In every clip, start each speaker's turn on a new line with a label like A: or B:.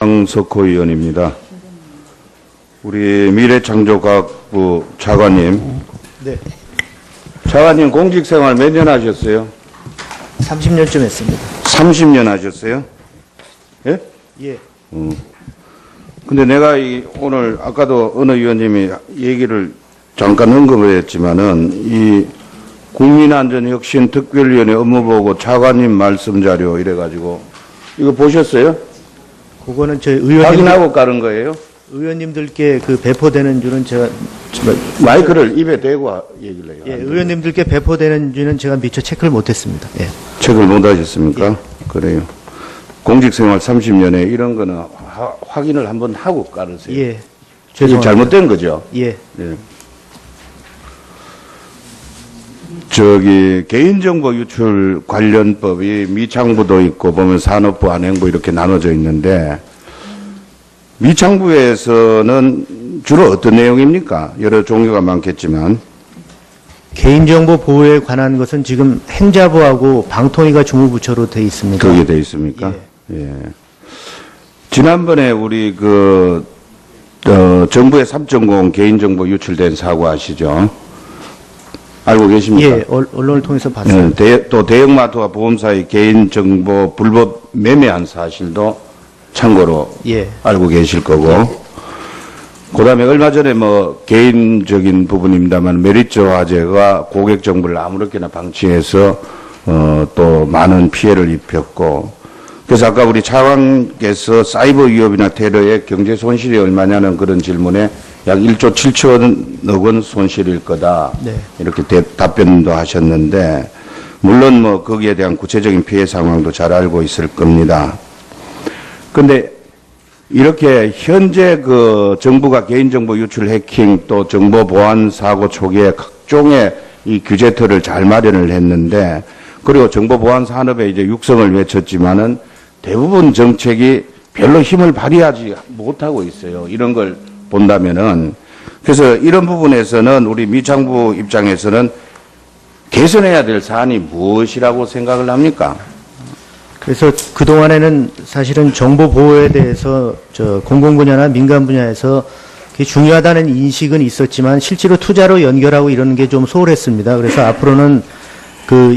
A: 황석호 의원입니다. 우리 미래창조과학부 차관님.
B: 네.
A: 차관님 공직생활 몇 년 하셨어요?
B: 30년쯤 했습니다.
A: 30년 하셨어요? 예?
B: 예.
A: 근데 내가 오늘 아까도 어느 의원님이 얘기를 잠깐 언급을 했지만은 이 국민안전혁신특별위원회 업무보고 차관님 말씀 자료 이래가지고 이거 보셨어요?
B: 그거는 저희
A: 확인하고 깔은 거예요?
B: 의원님들께 그 배포되는 줄은 제가
A: 마이크를 입에 대고 얘기를 해요.
B: 예, 의원님들께 배포되는 줄은 제가 미처 체크를 못했습니다. 예.
A: 체크를 못 하셨습니까? 그래요. 공직생활 30년에 이런 거는 확인을 한번 하고 깔으세요.
B: 예.
A: 이게
B: 죄송합니다.
A: 잘못된 거죠?
B: 예.
A: 네. 저기 개인정보 유출 관련법이 미창부도 있고 보면 산업부, 안행부 이렇게 나눠져 있는데 미창부에서는 주로 어떤 내용입니까? 여러 종류가 많겠지만
B: 개인정보 보호에 관한 것은 지금 행자부하고 방통위가 주무부처로 돼 있습니다.
A: 그게 돼 있습니까? 예. 지난번에 우리 정부의 3.0 개인정보 유출된 사고 아시죠? 알고 계십니까?
B: 예, 언론을 통해서 봤습니다.
A: 또 대형마트와 보험사의 개인정보 불법 매매한 사실도 참고로
B: 예.
A: 알고 계실 거고, 그다음에 얼마 전에 뭐 개인적인 부분입니다만 메리츠 화재가 고객 정보를 아무렇게나 방치해서 또 많은 피해를 입혔고, 그래서 아까 우리 차관께서 사이버 위협이나 테러의 경제 손실이 얼마냐는 그런 질문에 약 1조 7천억 원 손실일 거다.
B: 네.
A: 이렇게 답변도 하셨는데, 물론 뭐 거기에 대한 구체적인 피해 상황도 잘 알고 있을 겁니다. 근데 이렇게 현재 정부가 개인정보 유출 해킹 또 정보 보안 사고 초기에 각종의 이 규제틀을 잘 마련을 했는데, 그리고 정보 보안 산업에 이제 육성을 외쳤지만은 대부분 정책이 별로 힘을 발휘하지 못하고 있어요. 이런 걸 본다면은. 그래서 이런 부분에서는 우리 미창부 입장에서는 개선해야 될 사안이 무엇이라고 생각을 합니까?
B: 그래서 그동안에는 사실은 정보 보호에 대해서 공공 분야나 민간 분야에서 그게 중요하다는 인식은 있었지만 실제로 투자로 연결하고 이러는 게 좀 소홀했습니다. 그래서 앞으로는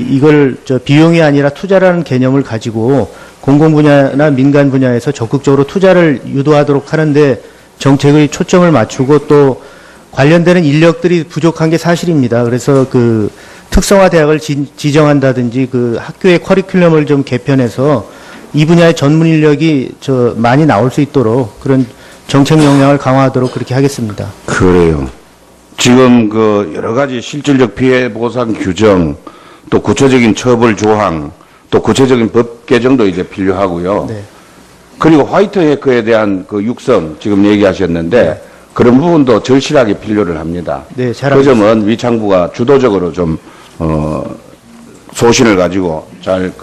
B: 이걸 비용이 아니라 투자라는 개념을 가지고 공공 분야나 민간 분야에서 적극적으로 투자를 유도하도록 하는데 정책의 초점을 맞추고 또 관련되는 인력들이 부족한 게 사실입니다. 그래서 특성화 대학을 지정한다든지 학교의 커리큘럼을 좀 개편해서 이 분야의 전문 인력이 많이 나올 수 있도록 그런 정책 역량을 강화하도록 그렇게 하겠습니다.
A: 그래요. 지금 여러 가지 실질적 피해 보상 규정, 또 구체적인 처벌 조항, 또 구체적인 법 개정도 이제 필요하고요.
B: 네.
A: 그리고 화이트 해커에 대한 육성 지금 얘기하셨는데 그런 부분도 절실하게 필요를 합니다.
B: 네, 잘
A: 그
B: 알겠습니다.
A: 점은 위창부가 주도적으로 좀 소신을 가지고 잘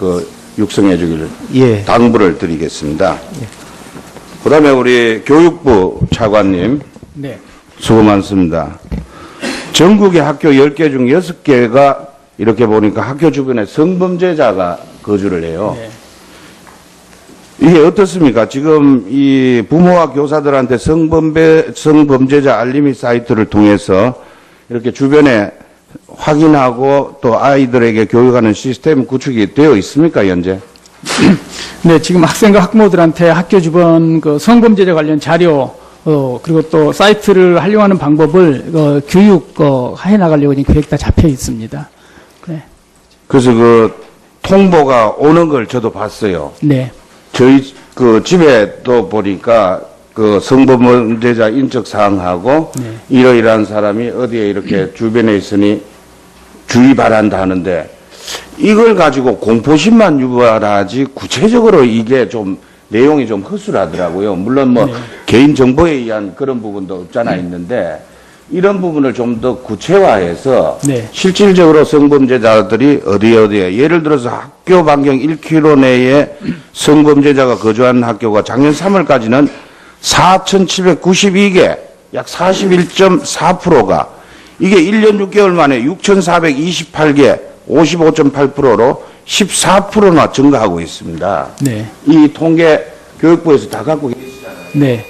A: 육성해 주기를
B: 예.
A: 당부를 드리겠습니다. 그다음에 우리 교육부 차관님.
C: 네.
A: 수고 많습니다. 전국의 학교 10개 중 6개가 이렇게 보니까 학교 주변에 성범죄자가 거주를 해요.
C: 네.
A: 이게 어떻습니까? 지금 이 부모와 교사들한테 성범죄자 알림이 사이트를 통해서 이렇게 주변에 확인하고 또 아이들에게 교육하는 시스템 구축이 되어 있습니까, 현재?
C: 네, 지금 학생과 학부모들한테 학교 주변 성범죄자 관련 자료, 그리고 또 사이트를 활용하는 방법을 교육해 나가려고 지금 계획 다 잡혀 있습니다. 네.
A: 그래서 통보가 오는 걸 저도 봤어요.
C: 네.
A: 저희 집에 또 보니까 성범죄자 인적 사항하고
C: 네.
A: 이러이러한 사람이 어디에 이렇게 주변에 있으니 주의 바란다 하는데 이걸 가지고 공포심만 유발하지 구체적으로 이게 좀 내용이 좀 허술하더라고요. 물론 뭐
C: 네.
A: 개인 정보에 의한 그런 부분도 없잖아 있는데 이런 부분을 좀 더 구체화해서
C: 네.
A: 실질적으로 성범죄자들이 어디에 예를 들어서 학교 반경 1km 내에 성범죄자가 거주하는 학교가 작년 3월까지는 4,792개, 약 41.4%가 이게 1년 6개월 만에 6,428개, 55.8%로 14%나 증가하고 있습니다.
C: 네.
A: 이 통계 교육부에서 다 갖고 계십니다.
C: 네.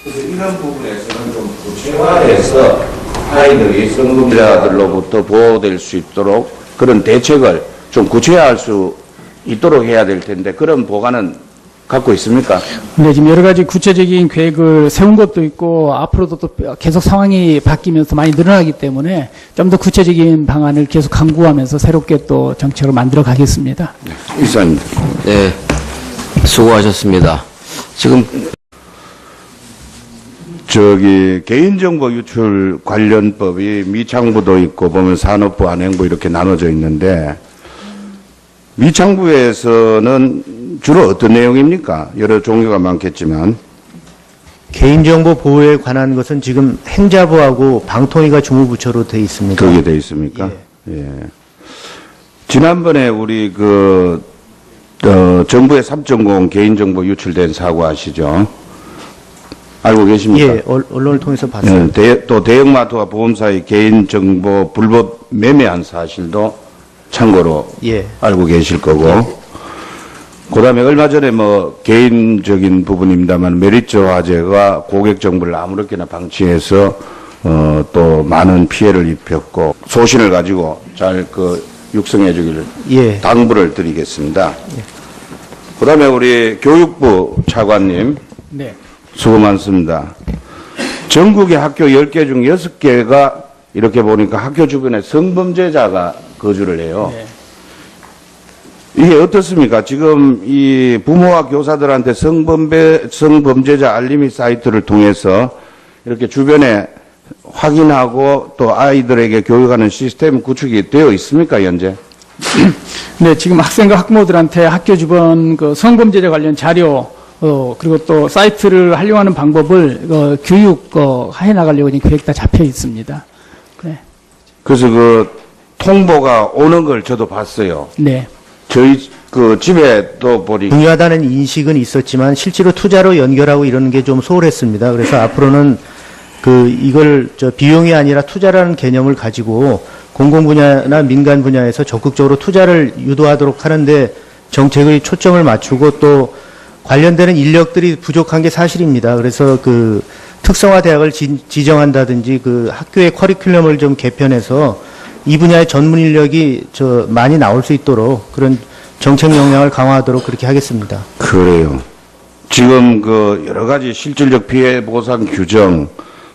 A: 그래서 이런 부분에서는 좀 구체화해서 아이들이 성범죄자들로부터 보호될 수 있도록 그런 대책을 좀 구체화할 수 있도록 해야 될 텐데 그런 보관은 갖고 있습니까?
C: 네, 지금 여러 가지 구체적인 계획을 세운 것도 있고 앞으로도 또 계속 상황이 바뀌면서 많이 늘어나기 때문에 좀 더 구체적인 방안을 계속 강구하면서 새롭게 또 정책을 만들어 가겠습니다.
A: 이사님.
D: 네, 수고하셨습니다. 지금
A: 개인정보 유출 관련법이 미창부도 있고 보면 산업부, 안행부 이렇게 나눠져 있는데 미창부에서는 주로 어떤 내용입니까? 여러 종류가 많겠지만
B: 개인정보 보호에 관한 것은 지금 행자부하고 방통위가 주무부처로 돼 있습니다.
A: 그게 돼 있습니까? 예. 지난번에 우리 정부의 3.0 개인정보 유출된 사고 아시죠? 알고 계십니까?
B: 예, 언론을 통해서 봤습니다.
A: 또 대형마트와 보험사의 개인정보 불법 매매한 사실도 참고로
B: 예.
A: 알고 계실 거고. 그다음에 얼마 전에 개인적인 부분입니다만 메리츠 화재가 고객 정보를 아무렇게나 방치해서 또 많은 피해를 입혔고 소신을 가지고 잘 육성해 주기를
B: 예.
A: 당부를 드리겠습니다. 그다음에 우리 교육부 차관님
C: 네.
A: 수고 많습니다. 전국의 학교 10개 중 6개가 이렇게 보니까 학교 주변에 성범죄자가 거주를 해요.
C: 네.
A: 이게 어떻습니까? 지금 이 부모와 교사들한테 성범죄자 알림이 사이트를 통해서 이렇게 주변에 확인하고 또 아이들에게 교육하는 시스템 구축이 되어 있습니까, 현재?
C: 네, 지금 학생과 학부모들한테 학교 주변 성범죄자 관련 자료 그리고 또 사이트를 활용하는 방법을 교육해 나가려고 지금 계획 다 잡혀 있습니다. 네.
A: 그래서 통보가 오는 걸 저도 봤어요.
C: 네.
A: 저희 집에 또 보니
B: 중요하다는 인식은 있었지만 실제로 투자로 연결하고 이러는 게 좀 소홀했습니다. 그래서 앞으로는 이걸 비용이 아니라 투자라는 개념을 가지고 공공 분야나 민간 분야에서 적극적으로 투자를 유도하도록 하는데 정책의 초점을 맞추고 또 관련되는 인력들이 부족한 게 사실입니다. 그래서 특성화 대학을 지정한다든지 학교의 커리큘럼을 좀 개편해서 이 분야의 전문 인력이 많이 나올 수 있도록 그런 정책 역량을 강화하도록 그렇게 하겠습니다.
A: 그래요. 지금 여러 가지 실질적 피해 보상 규정,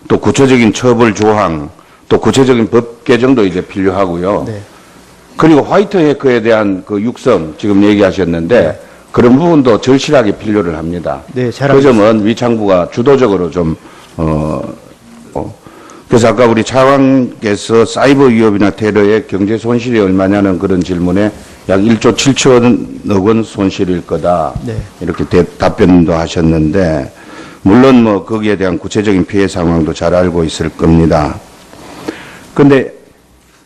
A: 또 구체적인 처벌 조항, 또 구체적인 법 개정도 이제 필요하고요.
B: 네.
A: 그리고 화이트 해커에 대한 육성 지금 얘기하셨는데 그런 부분도 절실하게 필요를 합니다.
B: 네, 잘
A: 그
B: 알겠습니다.
A: 점은 위창부가 주도적으로 그래서 아까 우리 차관께서 사이버 위협이나 테러의 경제 손실이 얼마냐는 그런 질문에 약 1조 7천억 원 손실일 거다.
B: 네.
A: 이렇게 답변도 하셨는데 물론 거기에 대한 구체적인 피해 상황도 잘 알고 있을 겁니다. 근데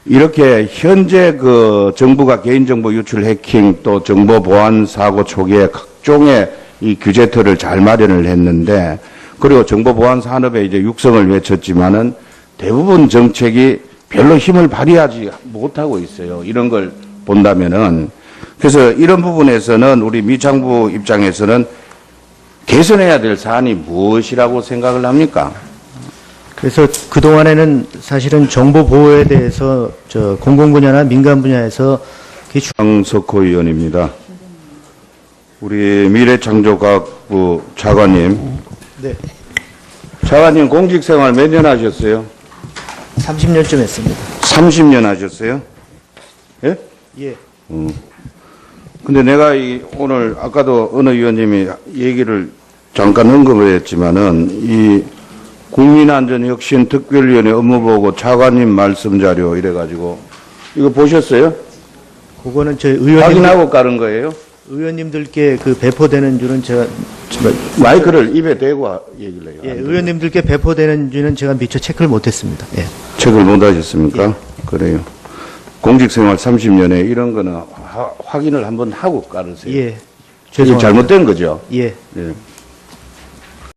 A: 이렇게 현재 정부가 개인정보 유출 해킹 또 정보 보안 사고 초기에 각종의 이 규제틀을 잘 마련을 했는데 그리고 정보 보안 산업에 이제 육성을 외쳤지만은 대부분 정책이 별로 힘을 발휘하지 못하고 있어요. 이런 걸 본다면은. 그래서 이런 부분에서는 우리 미창부 입장에서는 개선해야 될 사안이 무엇이라고 생각을 합니까?
B: 그래서 그동안에는 사실은 정보 보호에 대해서 공공 분야나 민간 분야에서
A: 황석호 의원입니다. 우리 미래창조과학부 차관님.
B: 네.
A: 차관님 공직생활 몇 년 하셨어요?
B: 30년쯤 했습니다.
A: 30년 하셨어요? 예?
B: 예.
A: 근데 내가 오늘 아까도 어느 의원님이 얘기를 잠깐 언급을 했지만은 이 국민안전혁신특별위원회 업무보고 차관님 말씀 자료 이래가지고 이거 보셨어요?
B: 그거는 저희
A: 확인하고 깔은 거예요?
B: 의원님들께 배포되는 줄은 제가
A: 마이크를 입에 대고 얘기를 해요.
B: 예, 의원님들께 배포되는 줄은 제가 미처 체크를 못했습니다. 예.
A: 체크를 못 하셨습니까? 그래요. 공직생활 30년에 이런 거는 확인을 한번 하고 깔으세요.
B: 예.
A: 이게
B: 죄송합니다.
A: 잘못된 거죠?
B: 예.
A: 예.